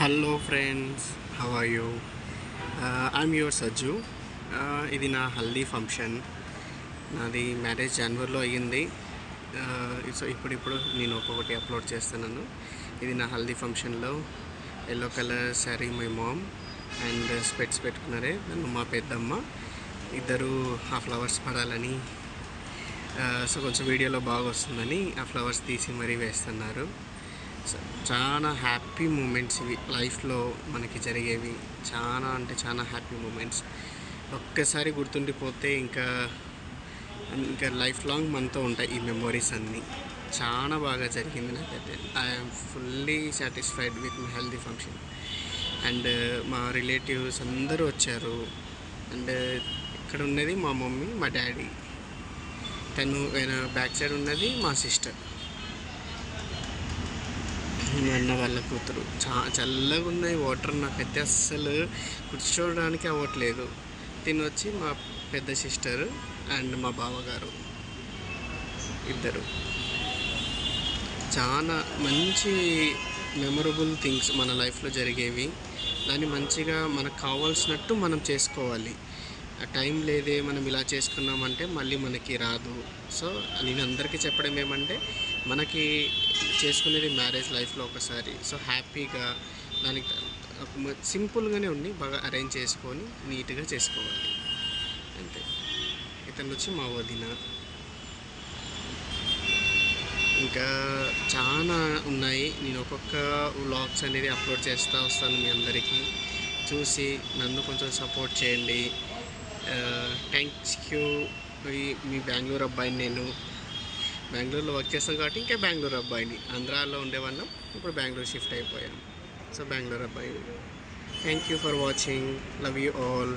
Hello friends, how are you? I'm your Sajju. ఇది నా haldi function. నాది మ్యారేజ్ జనవరిలో అయ్యింది. సో ఇప్పుడిప్పుడు నేను ఒక్కొక్కటి అప్లోడ్ చేస్తున్నాను. ఇది నా హల్దీ ఫంక్షన్లో yellow colour sari my mom and specs పెట్టుకున్నారే నన్ను మా పెద్దమ్మ. ఇద్దరు ఆ ఫ్లవర్స్ పడాలని, సో కొంచెం వీడియోలో బాగా వస్తుందని ఆ ఫ్లవర్స్ తీసి మరీ వేస్తున్నారు. చాలా హ్యాపీ మూమెంట్స్ ఇవి లైఫ్లో మనకి జరిగేవి. చాలా అంటే చాలా హ్యాపీ మూమెంట్స్. ఒక్కసారి గుర్తుండిపోతే ఇంకా ఇంకా లైఫ్ లాంగ్ మనతో ఉంటాయి ఈ మెమొరీస్ అన్నీ. చాలా బాగా జరిగింది నాకైతే. I'm fully satisfied with my healthy function. And మా రిలేటివ్స్ అందరూ వచ్చారు. అండ్ ఇక్కడ ఉన్నది మా మమ్మీ, మా డాడీ. తను బ్యాక్ సైడ్ ఉన్నది మా సిస్టర్, మా అన్న వాళ్ళ కూతురు. చల్లగా ఉన్నాయి వాటర్. నాకైతే అస్సలు కూర్చోవడానికి అవ్వట్లేదు. తినొచ్చి మా పెద్ద సిస్టర్ అండ్ మా బావగారు ఇద్దరు. చాలా మంచి మెమొరబుల్ థింగ్స్ మన లైఫ్లో జరిగేవి. దాన్ని మంచిగా మనకు కావాల్సినట్టు మనం చేసుకోవాలి. టైం లేదే మనం ఇలా చేసుకున్నామంటే మళ్ళీ మనకి రాదు. సో నేను అందరికీ చెప్పడం ఏమంటే, మనకి చేసుకునేది మ్యారేజ్ లైఫ్లో ఒకసారి. సో హ్యాపీగా దానికి సింపుల్గానే ఉండి బాగా అరేంజ్ చేసుకొని నీట్గా చేసుకోవాలి అంతే. ఇతను వచ్చి మా వదిన. ఇంకా చాలా ఉన్నాయి. నేను ఒక్కొక్క వ్లాగ్స్ అనేది అప్లోడ్ చేస్తూ వస్తాను. మీ అందరికీ చూసి నన్ను కొంచెం సపోర్ట్ చేయండి. Thanks you. మీ బెంగళూరు అబ్బాయిని. నేను బెంగళూరులో వర్క్ చేస్తాను కాబట్టి ఇంకా బెంగళూరు అబ్బాయిని. ఆంధ్రాలో ఉండేవాళ్ళం, ఇప్పుడు బెంగళూరు షిఫ్ట్ అయిపోయాను. సో బెంగళూరు అబ్బాయిని. Thank you for watching. Love you all.